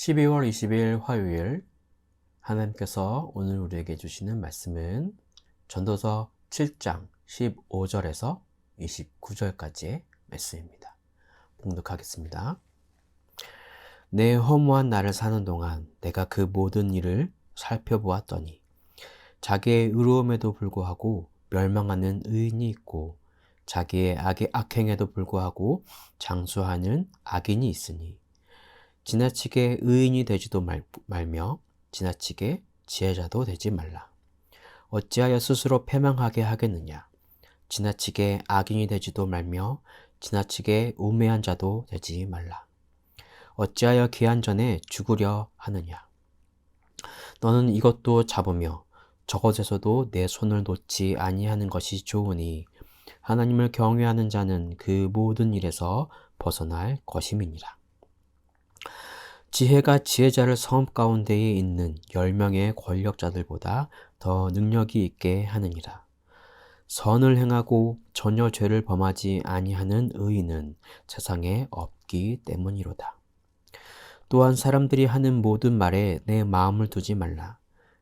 12월 20일 화요일 하나님께서 오늘 우리에게 주시는 말씀은 전도서 7장 15절에서 29절까지의 말씀입니다. 봉독하겠습니다. 내 허무한 날을 사는 동안 내가 그 모든 일을 살펴보았더니 자기의 의로움에도 불구하고 멸망하는 의인이 있고 자기의 악행에도 불구하고 장수하는 악인이 있으니 지나치게 의인이 되지도 말며 지나치게 지혜자도 되지 말라. 어찌하여 스스로 패망하게 하겠느냐? 지나치게 악인이 되지도 말며 지나치게 우매한 자도 되지 말라. 어찌하여 기한 전에 죽으려 하느냐? 너는 이것도 잡으며 저것에서도 내 손을 놓지 아니하는 것이 좋으니 하나님을 경외하는 자는 그 모든 일에서 벗어날 것임이니라. 지혜가 지혜자를 성읍 가운데에 있는 10명의 권력자들보다 더 능력이 있게 하느니라. 선을 행하고 전혀 죄를 범하지 아니하는 의인은 세상에 없기 때문이로다. 또한 사람들이 하는 모든 말에 내 마음을 두지 말라.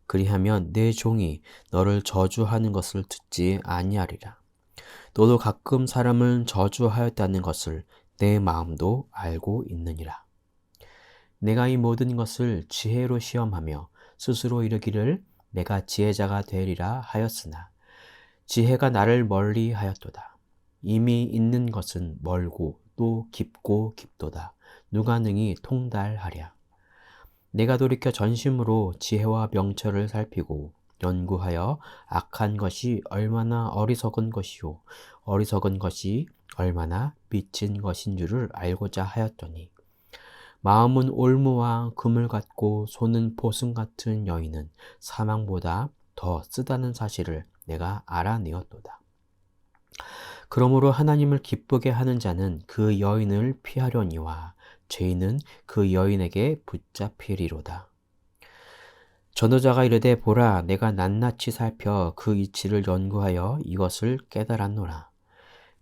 그리하면 내 종이 너를 저주하는 것을 듣지 아니하리라. 너도 가끔 사람을 저주하였다는 것을 내 마음도 알고 있느니라. 내가 이 모든 것을 지혜로 시험하며 스스로 이르기를 내가 지혜자가 되리라 하였으나 지혜가 나를 멀리 하였도다. 이미 있는 것은 멀고 또 깊고 깊도다. 누가 능히 통달하랴. 내가 돌이켜 전심으로 지혜와 명철을 살피고 연구하여 악한 것이 얼마나 어리석은 것이요 어리석은 것이 얼마나 미친 것인 줄을 알고자 하였더니 마음은 올무와 금을 같고 손은 보승 같은 여인은 사망보다 더 쓰다는 사실을 내가 알아내었도다. 그러므로 하나님을 기쁘게 하는 자는 그 여인을 피하려니와 죄인은 그 여인에게 붙잡히리로다. 전도자가 이르되 보라 내가 낱낱이 살펴 그 이치를 연구하여 이것을 깨달았노라.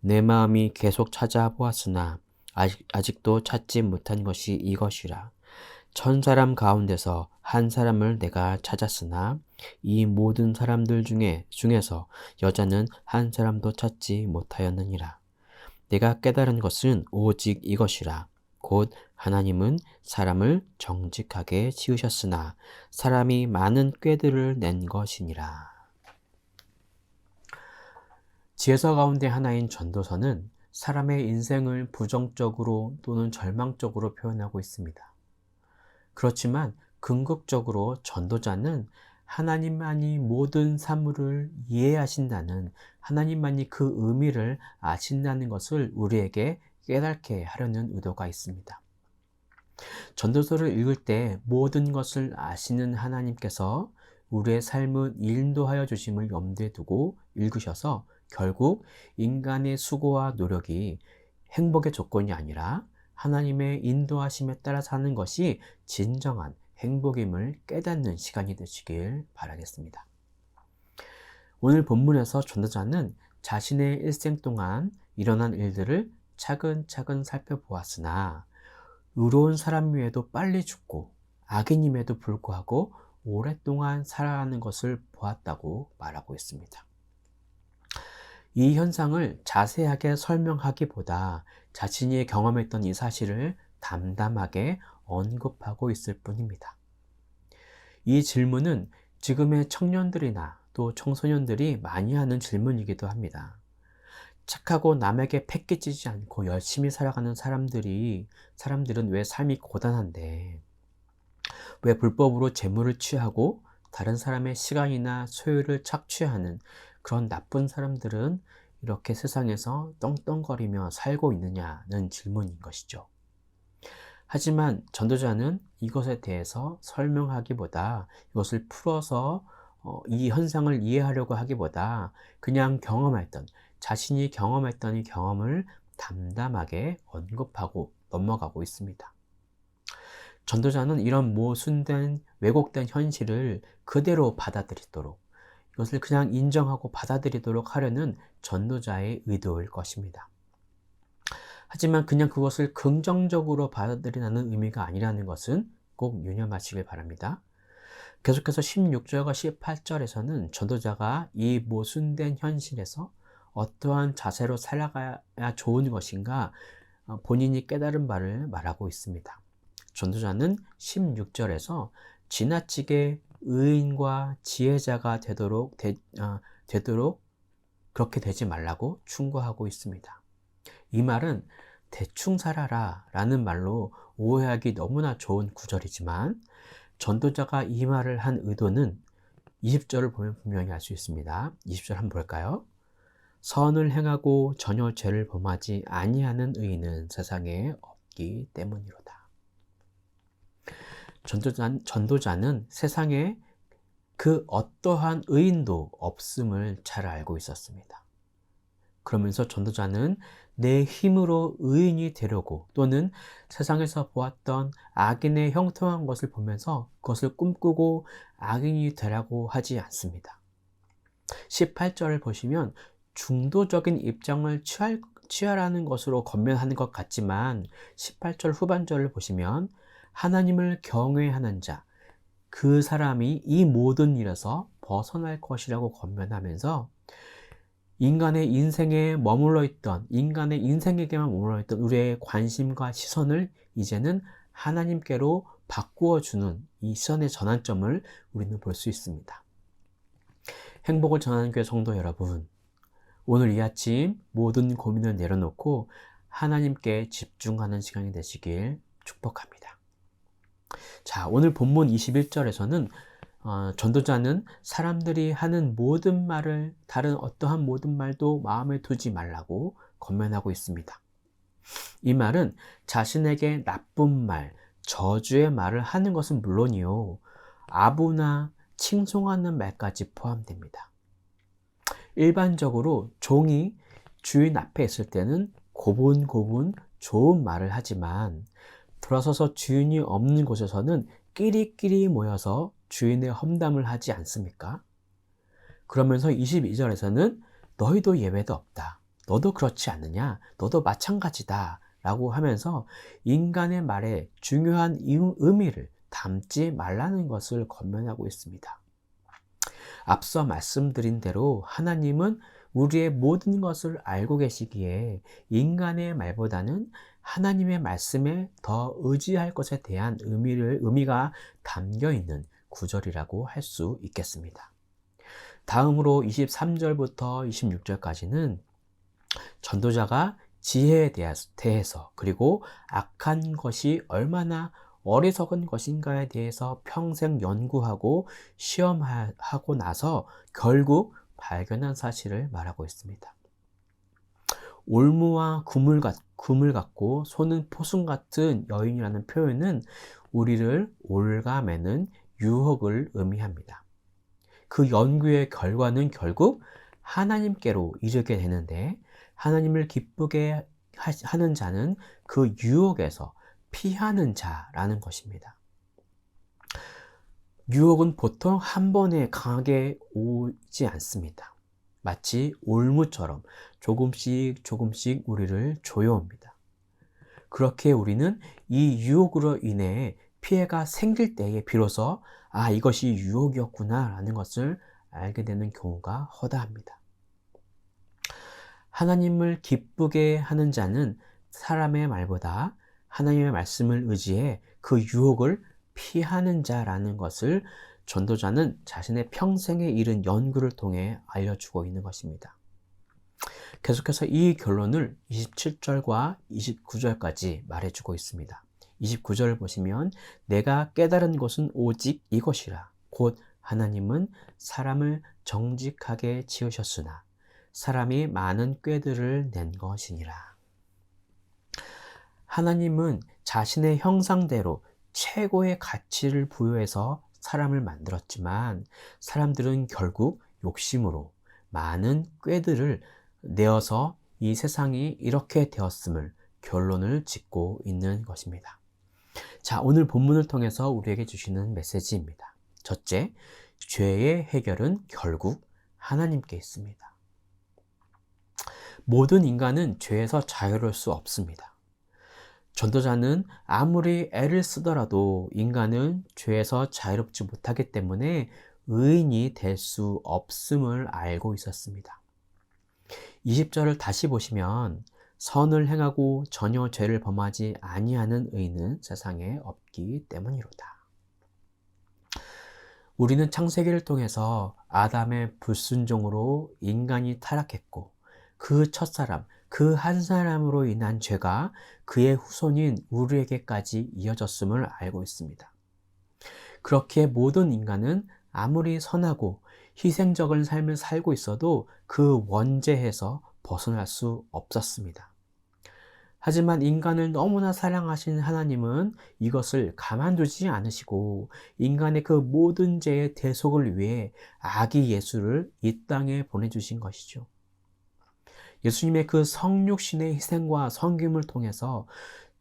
내 마음이 계속 찾아보았으나 아직도 찾지 못한 것이 이것이라. 1000사람 가운데서 한 사람을 내가 찾았으나 이 모든 사람들 중에서 여자는 한 사람도 찾지 못하였느니라. 내가 깨달은 것은 오직 이것이라. 곧 하나님은 사람을 정직하게 지으셨으나 사람이 많은 꾀들을 낸 것이니라. 지혜서 가운데 하나인 전도서는 사람의 인생을 부정적으로 또는 절망적으로 표현하고 있습니다. 그렇지만 궁극적으로 전도자는 하나님만이 모든 사물을 이해하신다는, 하나님만이 그 의미를 아신다는 것을 우리에게 깨닫게 하려는 의도가 있습니다. 전도서를 읽을 때 모든 것을 아시는 하나님께서 우리의 삶을 인도하여 주심을 염두에 두고 읽으셔서 결국 인간의 수고와 노력이 행복의 조건이 아니라 하나님의 인도하심에 따라 사는 것이 진정한 행복임을 깨닫는 시간이 되시길 바라겠습니다. 오늘 본문에서 전도자는 자신의 일생 동안 일어난 일들을 차근차근 살펴보았으나 의로운 사람임에도 빨리 죽고 악인임에도 불구하고 오랫동안 살아가는 것을 보았다고 말하고 있습니다. 이 현상을 자세하게 설명하기보다 자신이 경험했던 이 사실을 담담하게 언급하고 있을 뿐입니다. 이 질문은 지금의 청년들이나 또 청소년들이 많이 하는 질문이기도 합니다. 착하고 남에게 패기치지 않고 열심히 살아가는 사람들은 왜 삶이 고단한데, 왜 불법으로 재물을 취하고 다른 사람의 시간이나 소유를 착취하는 그런 나쁜 사람들은 이렇게 세상에서 떵떵거리며 살고 있느냐는 질문인 것이죠. 하지만 전도자는 이것에 대해서 설명하기보다, 이것을 풀어서 이 현상을 이해하려고 하기보다 그냥 자신이 경험했던 이 경험을 담담하게 언급하고 넘어가고 있습니다. 전도자는 이런 모순된 왜곡된 현실을 그대로 받아들이도록, 이것을 그냥 인정하고 받아들이도록 하려는 전도자의 의도일 것입니다. 하지만 그냥 그것을 긍정적으로 받아들이라는 의미가 아니라는 것은 꼭 유념하시길 바랍니다. 계속해서 16절과 18절에서는 전도자가 이 모순된 현실에서 어떠한 자세로 살아가야 좋은 것인가 본인이 깨달은 바를 말하고 있습니다. 전도자는 16절에서 지나치게 의인과 지혜자가 되도록 그렇게 되지 말라고 충고하고 있습니다. 이 말은 대충 살아라 라는 말로 오해하기 너무나 좋은 구절이지만 전도자가 이 말을 한 의도는 20절을 보면 분명히 알 수 있습니다. 20절 한번 볼까요? 선을 행하고 전혀 죄를 범하지 아니하는 의인은 세상에 없기 때문이로다. 전도자는 세상에 그 어떠한 의인도 없음을 잘 알고 있었습니다. 그러면서 전도자는 내 힘으로 의인이 되려고 또는 세상에서 보았던 악인의 형통한 것을 보면서 그것을 꿈꾸고 악인이 되라고 하지 않습니다. 18절을 보시면 중도적인 입장을 취하라는 것으로 권면하는 것 같지만 18절 후반절을 보시면 하나님을 경외하는 자, 그 사람이 이 모든 일에서 벗어날 것이라고 권면하면서 인간의 인생에게만 머물러 있던 우리의 관심과 시선을 이제는 하나님께로 바꾸어주는 이 시선의 전환점을 우리는 볼 수 있습니다. 행복을 전하는 교회 성도 여러분, 오늘 이 아침 모든 고민을 내려놓고 하나님께 집중하는 시간이 되시길 축복합니다. 자, 오늘 본문 21절에서는 전도자는 사람들이 하는 모든 말을, 다른 어떠한 모든 말도 마음에 두지 말라고 권면하고 있습니다. 이 말은 자신에게 나쁜 말, 저주의 말을 하는 것은 물론이요, 아부나 칭송하는 말까지 포함됩니다. 일반적으로 종이 주인 앞에 있을 때는 고분고분 좋은 말을 하지만 돌아서서 주인이 없는 곳에서는 끼리끼리 모여서 주인의 험담을 하지 않습니까? 그러면서 22절에서는 너희도 예외도 없다. 너도 그렇지 않느냐? 너도 마찬가지다. 라고 하면서 인간의 말에 중요한 의미를 담지 말라는 것을 권면하고 있습니다. 앞서 말씀드린 대로 하나님은 우리의 모든 것을 알고 계시기에 인간의 말보다는 하나님의 말씀에 더 의지할 것에 대한 의미가 담겨 있는 구절이라고 할 수 있겠습니다. 다음으로 23절부터 26절까지는 전도자가 지혜에 대해서 그리고 악한 것이 얼마나 어리석은 것인가에 대해서 평생 연구하고 시험하고 나서 결국 발견한 사실을 말하고 있습니다. 올무와 구물 같고 손은 포순 같은 여인이라는 표현은 우리를 올가매는 유혹을 의미합니다. 그 연구의 결과는 결국 하나님께로 이르게 되는데 하나님을 기쁘게 하는 자는 그 유혹에서 피하는 자라는 것입니다. 유혹은 보통 한 번에 강하게 오지 않습니다. 마치 올무처럼 조금씩 우리를 조여옵니다. 그렇게 우리는 이 유혹으로 인해 피해가 생길 때에 비로소 이것이 유혹이었구나 라는 것을 알게 되는 경우가 허다합니다. 하나님을 기쁘게 하는 자는 사람의 말보다 하나님의 말씀을 의지해 그 유혹을 피하는 자라는 것을 전도자는 자신의 평생에 이른 연구를 통해 알려주고 있는 것입니다. 계속해서 이 결론을 27절과 29절까지 말해주고 있습니다. 29절을 보시면 내가 깨달은 것은 오직 이것이라. 곧 하나님은 사람을 정직하게 지으셨으나 사람이 많은 꾀들을 낸 것이니라. 하나님은 자신의 형상대로 최고의 가치를 부여해서 사람을 만들었지만 사람들은 결국 욕심으로 많은 꾀들을 내어서 이 세상이 이렇게 되었음을 결론을 짓고 있는 것입니다. 자, 오늘 본문을 통해서 우리에게 주시는 메시지입니다. 첫째, 죄의 해결은 결국 하나님께 있습니다. 모든 인간은 죄에서 자유로울 수 없습니다. 전도자는 아무리 애를 쓰더라도 인간은 죄에서 자유롭지 못하기 때문에 의인이 될 수 없음을 알고 있었습니다. 20절을 다시 보시면 선을 행하고 전혀 죄를 범하지 아니하는 의인은 세상에 없기 때문이로다. 우리는 창세기를 통해서 아담의 불순종으로 인간이 타락했고 그 첫사람, 그 한 사람으로 인한 죄가 그의 후손인 우리에게까지 이어졌음을 알고 있습니다. 그렇기에 모든 인간은 아무리 선하고 희생적인 삶을 살고 있어도 그 원죄에서 벗어날 수 없었습니다. 하지만 인간을 너무나 사랑하신 하나님은 이것을 가만두지 않으시고 인간의 그 모든 죄의 대속을 위해 아기 예수를 이 땅에 보내주신 것이죠. 예수님의 그 성육신의 희생과 섬김을 통해서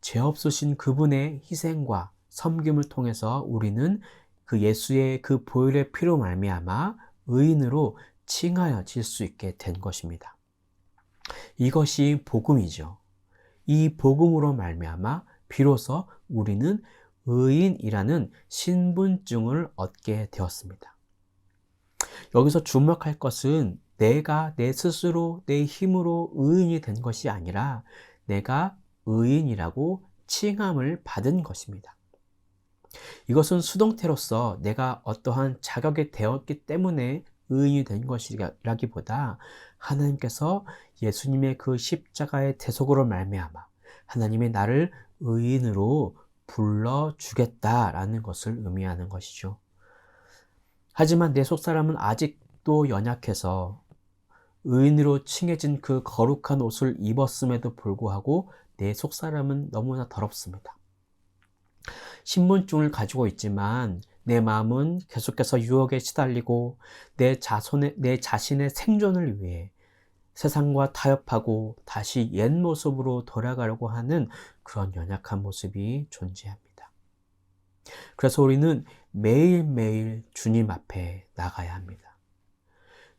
죄 없으신 그분의 희생과 섬김을 통해서 우리는 그 예수의 그 보혈의 피로 말미암아 의인으로 칭하여질 수 있게 된 것입니다. 이것이 복음이죠. 이 복음으로 말미암아 비로소 우리는 의인이라는 신분증을 얻게 되었습니다. 여기서 주목할 것은 내가 내 스스로 내 힘으로 의인이 된 것이 아니라 내가 의인이라고 칭함을 받은 것입니다. 이것은 수동태로서 내가 어떠한 자격이 되었기 때문에 의인이 된 것이라기보다 하나님께서 예수님의 그 십자가의 대속으로 말미암아 하나님이 나를 의인으로 불러주겠다라는 것을 의미하는 것이죠. 하지만 내 속사람은 아직도 연약해서 의인으로 칭해진 그 거룩한 옷을 입었음에도 불구하고 내 속사람은 너무나 더럽습니다. 신분증을 가지고 있지만 내 마음은 계속해서 유혹에 시달리고 내 자신의 생존을 위해 세상과 타협하고 다시 옛 모습으로 돌아가려고 하는 그런 연약한 모습이 존재합니다. 그래서 우리는 매일매일 주님 앞에 나가야 합니다.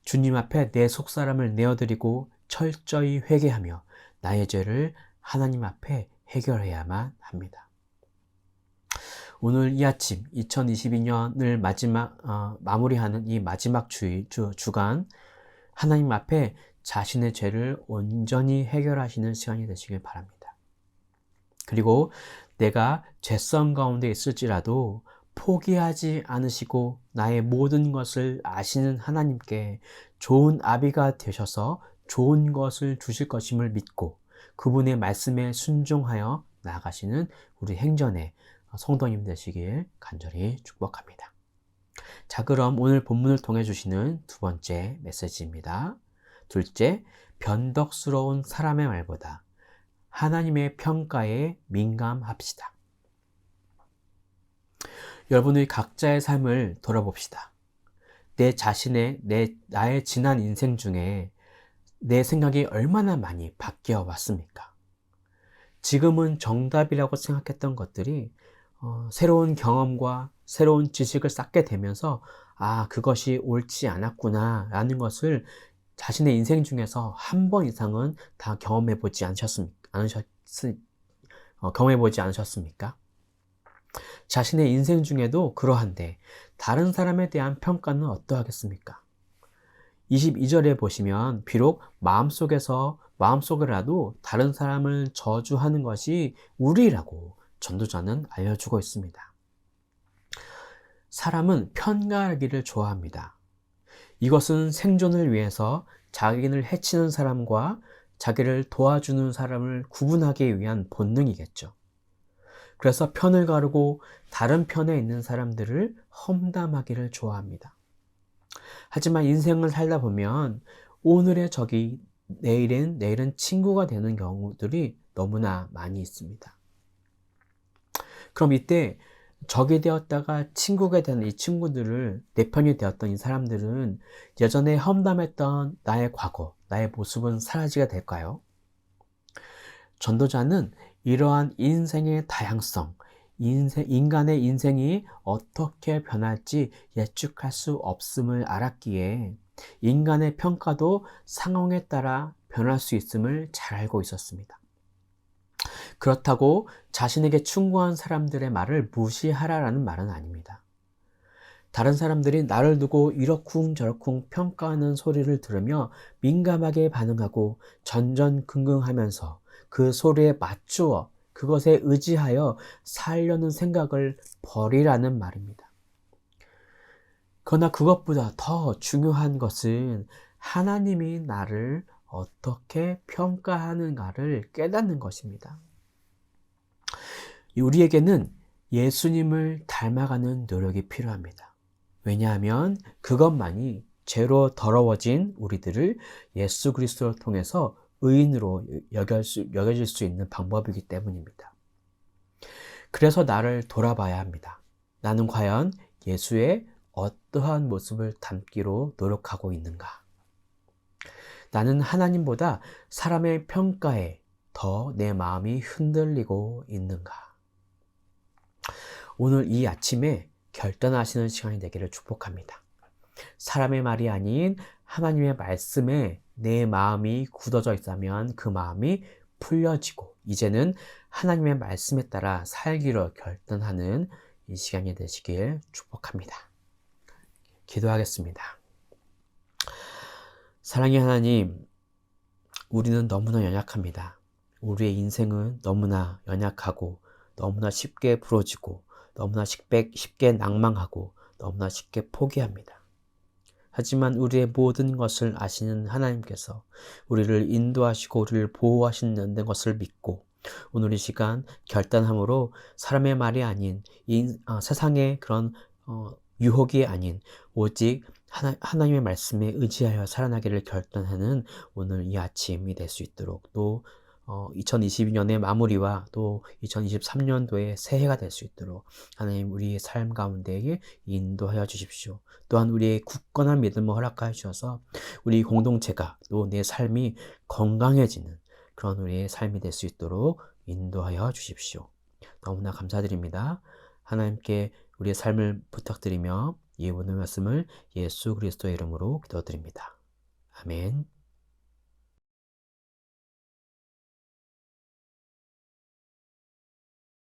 주님 앞에 내 속사람을 내어드리고 철저히 회개하며 나의 죄를 하나님 앞에 해결해야만 합니다. 오늘 이 아침 2022년을 마무리하는 이 마지막 주간 하나님 앞에 자신의 죄를 온전히 해결하시는 시간이 되시길 바랍니다. 그리고 내가 죄성 가운데 있을지라도 포기하지 않으시고 나의 모든 것을 아시는 하나님께 좋은 아비가 되셔서 좋은 것을 주실 것임을 믿고 그분의 말씀에 순종하여 나아가시는 우리 행전의 성도님 되시길 간절히 축복합니다. 자, 그럼 오늘 본문을 통해 주시는 두 번째 메시지입니다. 둘째, 변덕스러운 사람의 말보다 하나님의 평가에 민감합시다. 여러분, 우리 각자의 삶을 돌아봅시다. 나의 지난 인생 중에 내 생각이 얼마나 많이 바뀌어 왔습니까? 지금은 정답이라고 생각했던 것들이 새로운 경험과 새로운 지식을 쌓게 되면서 그것이 옳지 않았구나 라는 것을 자신의 인생 중에서 한 번 이상은 다 경험해보지 않으셨습니까? 자신의 인생 중에도 그러한데 다른 사람에 대한 평가는 어떠하겠습니까? 22절에 보시면 비록 마음속에라도 다른 사람을 저주하는 것이 우리라고 전도자는 알려주고 있습니다. 사람은 편가르기를 좋아합니다. 이것은 생존을 위해서 자기를 해치는 사람과 자기를 도와주는 사람을 구분하기 위한 본능이겠죠. 그래서 편을 가르고 다른 편에 있는 사람들을 험담하기를 좋아합니다. 하지만 인생을 살다 보면 오늘의 적이 내일은 친구가 되는 경우들이 너무나 많이 있습니다. 그럼 이때 적이 되었다가 친구가 되는 이 친구들을 내 편이 되었던 이 사람들은 예전에 험담했던 나의 과거, 나의 모습은 사라지게 될까요? 전도자는 이러한 인생의 다양성, 인간의 인생이 어떻게 변할지 예측할 수 없음을 알았기에 인간의 평가도 상황에 따라 변할 수 있음을 잘 알고 있었습니다. 그렇다고 자신에게 충고한 사람들의 말을 무시하라라는 말은 아닙니다. 다른 사람들이 나를 두고 이러쿵저러쿵 평가하는 소리를 들으며 민감하게 반응하고 전전긍긍하면서 그 소리에 맞추어 그것에 의지하여 살려는 생각을 버리라는 말입니다. 그러나 그것보다 더 중요한 것은 하나님이 나를 어떻게 평가하는가를 깨닫는 것입니다. 우리에게는 예수님을 닮아가는 노력이 필요합니다. 왜냐하면 그것만이 죄로 더러워진 우리들을 예수 그리스도를 통해서 의인으로 여겨질 수 있는 방법이기 때문입니다. 그래서 나를 돌아봐야 합니다. 나는 과연 예수의 어떠한 모습을 담기로 노력하고 있는가? 나는 하나님보다 사람의 평가에 더 내 마음이 흔들리고 있는가? 오늘 이 아침에 결단하시는 시간이 되기를 축복합니다. 사람의 말이 아닌 하나님의 말씀에 내 마음이 굳어져 있다면 그 마음이 풀려지고 이제는 하나님의 말씀에 따라 살기로 결단하는 이 시간이 되시길 축복합니다. 기도하겠습니다. 사랑의 하나님, 우리는 너무나 연약합니다. 우리의 인생은 너무나 연약하고 너무나 쉽게 부러지고 너무나 쉽게 낭망하고 너무나 쉽게 포기합니다. 하지만 우리의 모든 것을 아시는 하나님께서 우리를 인도하시고 우리를 보호하시는 것을 믿고 오늘 이 시간 결단함으로 사람의 말이 아닌 세상의 그런 유혹이 아닌 오직 하나님의 말씀에 의지하여 살아나기를 결단하는 오늘 이 아침이 될 수 있도록 또 2022년의 마무리와 또 2023년도의 새해가 될 수 있도록 하나님 우리의 삶 가운데에 인도하여 주십시오. 또한 우리의 굳건한 믿음을 허락하여 주셔서 우리 공동체가 또 내 삶이 건강해지는 그런 우리의 삶이 될 수 있도록 인도하여 주십시오. 너무나 감사드립니다. 하나님께 우리의 삶을 부탁드리며 이 모든 말씀을 예수 그리스도의 이름으로 기도드립니다. 아멘.